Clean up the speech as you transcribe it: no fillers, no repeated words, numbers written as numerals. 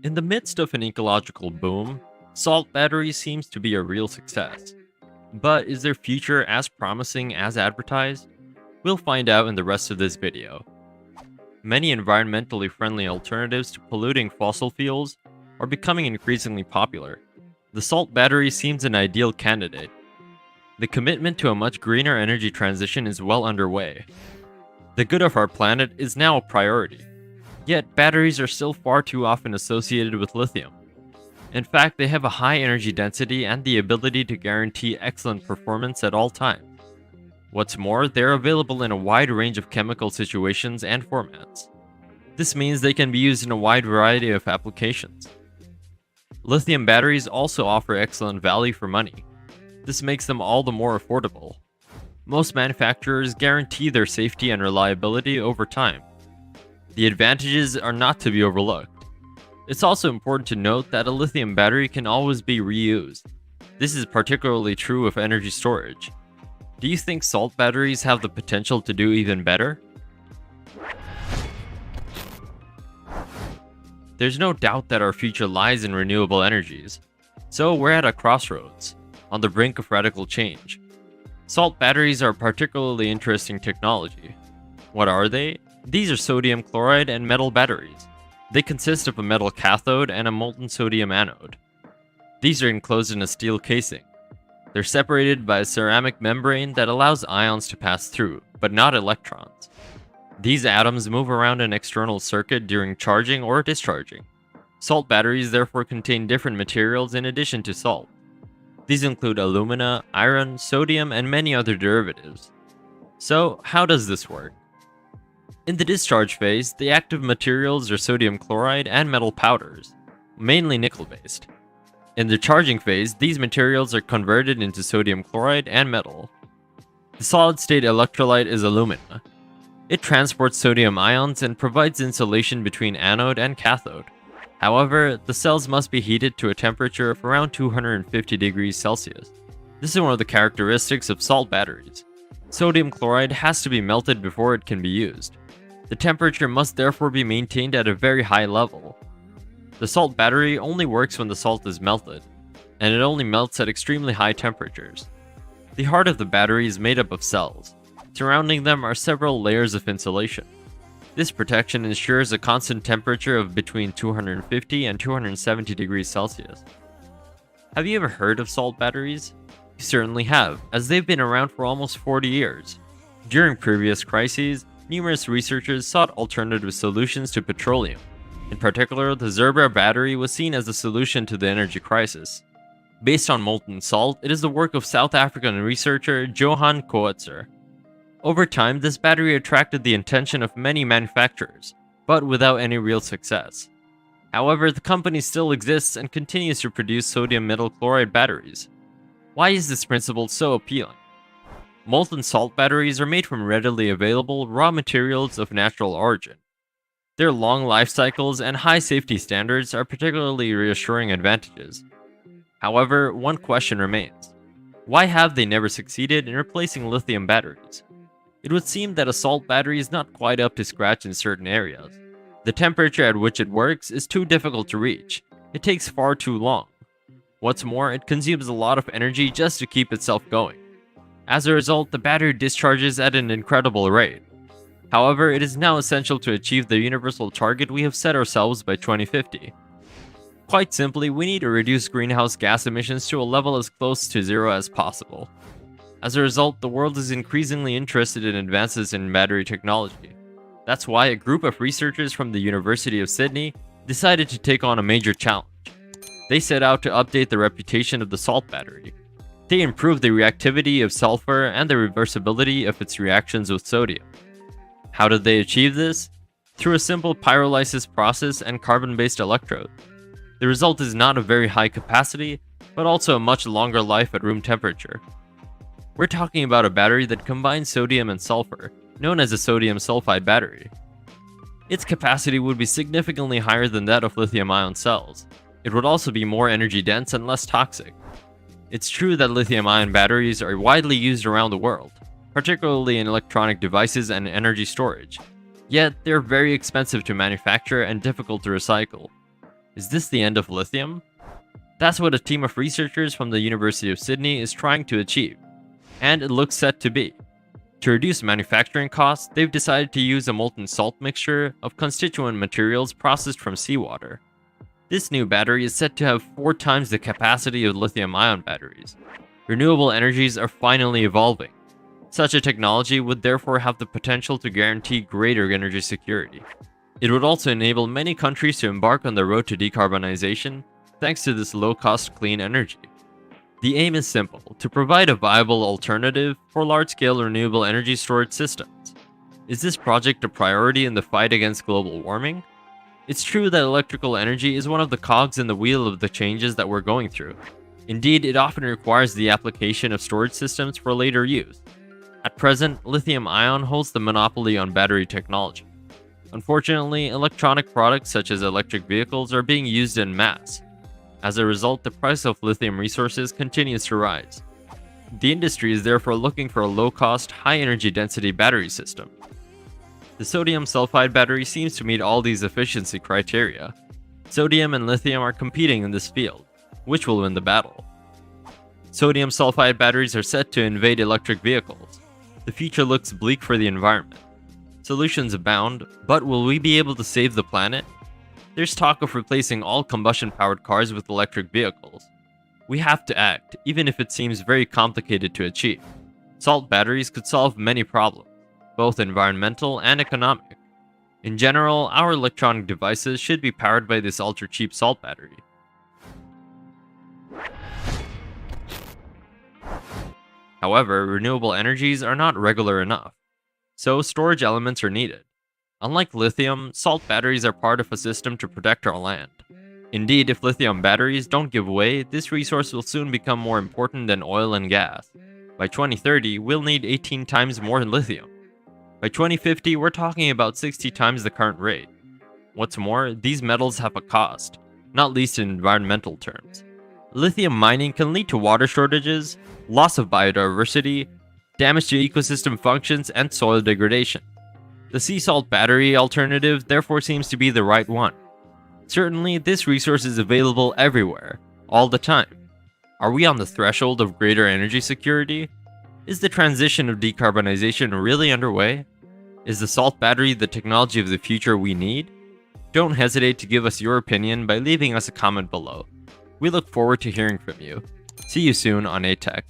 In the midst of an ecological boom, salt battery seems to be a real success. But is their future as promising as advertised? We'll find out in the rest of this video. Many environmentally friendly alternatives to polluting fossil fuels are becoming increasingly popular. The salt battery seems an ideal candidate. The commitment to a much greener energy transition is well underway. The good of our planet is now a priority. Yet, batteries are still far too often associated with lithium. In fact, they have a high energy density and the ability to guarantee excellent performance at all times. What's more, they're available in a wide range of chemical situations and formats. This means they can be used in a wide variety of applications. Lithium batteries also offer excellent value for money. This makes them all the more affordable. Most manufacturers guarantee their safety and reliability over time. The advantages are not to be overlooked. It's also important to note that a lithium battery can always be reused. This is particularly true of energy storage. Do you think salt batteries have the potential to do even better? There's no doubt that our future lies in renewable energies. So we're at a crossroads, on the brink of radical change. Salt batteries are a particularly interesting technology. What are they? These are sodium chloride and metal batteries. They consist of a metal cathode and a molten sodium anode. These are enclosed in a steel casing. They're separated by a ceramic membrane that allows ions to pass through, but not electrons. These atoms move around an external circuit during charging or discharging. Salt batteries therefore contain different materials in addition to salt. These include alumina, iron, sodium, and many other derivatives. So, how does this work? In the discharge phase, the active materials are sodium chloride and metal powders, mainly nickel-based. In the charging phase, these materials are converted into sodium chloride and metal. The solid-state electrolyte is alumina. It transports sodium ions and provides insulation between anode and cathode. However, the cells must be heated to a temperature of around 250 degrees Celsius. This is one of the characteristics of salt batteries. Sodium chloride has to be melted before it can be used. The temperature must therefore be maintained at a very high level. The salt battery only works when the salt is melted, and it only melts at extremely high temperatures. The heart of the battery is made up of cells. Surrounding them are several layers of insulation. This protection ensures a constant temperature of between 250 and 270 degrees Celsius. Have you ever heard of salt batteries? You certainly have, as they've been around for almost 40 years. During previous crises, numerous researchers sought alternative solutions to petroleum. In particular, the Zebra battery was seen as a solution to the energy crisis. Based on molten salt, it is the work of South African researcher Johan Coetzer. Over time, this battery attracted the attention of many manufacturers, but without any real success. However, the company still exists and continues to produce sodium metal chloride batteries. Why is this principle so appealing? Molten salt batteries are made from readily available raw materials of natural origin. Their long life cycles and high safety standards are particularly reassuring advantages. However, one question remains. Why have they never succeeded in replacing lithium batteries? It would seem that a salt battery is not quite up to scratch in certain areas. The temperature at which it works is too difficult to reach. It takes far too long. What's more, it consumes a lot of energy just to keep itself going. As a result, the battery discharges at an incredible rate. However, it is now essential to achieve the universal target we have set ourselves by 2050. Quite simply, we need to reduce greenhouse gas emissions to a level as close to zero as possible. As a result, the world is increasingly interested in advances in battery technology. That's why a group of researchers from the University of Sydney decided to take on a major challenge. They set out to update the reputation of the salt battery. They improved the reactivity of sulfur and the reversibility of its reactions with sodium. How did they achieve this? Through a simple pyrolysis process and carbon-based electrode. The result is not a very high capacity, but also a much longer life at room temperature. We're talking about a battery that combines sodium and sulfur, known as a sodium sulfide battery. Its capacity would be significantly higher than that of lithium-ion cells. It would also be more energy dense and less toxic. It's true that lithium-ion batteries are widely used around the world, particularly in electronic devices and energy storage. Yet, they're very expensive to manufacture and difficult to recycle. Is this the end of lithium? That's what a team of researchers from the University of Sydney is trying to achieve, and it looks set to be. To reduce manufacturing costs, they've decided to use a molten salt mixture of constituent materials processed from seawater. This new battery is said to have 4 times the capacity of lithium-ion batteries. Renewable energies are finally evolving. Such a technology would therefore have the potential to guarantee greater energy security. It would also enable many countries to embark on the road to decarbonization thanks to this low-cost clean energy. The aim is simple, to provide a viable alternative for large-scale renewable energy storage systems. Is this project a priority in the fight against global warming? It's true that electrical energy is one of the cogs in the wheel of the changes that we're going through. Indeed, it often requires the application of storage systems for later use. At present, lithium-ion holds the monopoly on battery technology. Unfortunately, electronic products such as electric vehicles are being used en masse. As a result, the price of lithium resources continues to rise. The industry is therefore looking for a low-cost, high-energy density battery system. The sodium sulfide battery seems to meet all these efficiency criteria. Sodium and lithium are competing in this field. Which will win the battle? Sodium sulfide batteries are set to invade electric vehicles. The future looks bleak for the environment. Solutions abound, but will we be able to save the planet? There's talk of replacing all combustion-powered cars with electric vehicles. We have to act, even if it seems very complicated to achieve. Salt batteries could solve many problems, both environmental and economic. In general, our electronic devices should be powered by this ultra-cheap salt battery. However, renewable energies are not regular enough, so storage elements are needed. Unlike lithium, salt batteries are part of a system to protect our land. Indeed, if lithium batteries don't give way, this resource will soon become more important than oil and gas. By 2030, we'll need 18 times more lithium. By 2050, we're talking about 60 times the current rate. What's more, these metals have a cost, not least in environmental terms. Lithium mining can lead to water shortages, loss of biodiversity, damage to ecosystem functions, and soil degradation. The sea salt battery alternative therefore seems to be the right one. Certainly, this resource is available everywhere, all the time. Are we on the threshold of greater energy security? Is the transition of decarbonization really underway? Is the salt battery the technology of the future we need? Don't hesitate to give us your opinion by leaving us a comment below. We look forward to hearing from you. See you soon on aTech.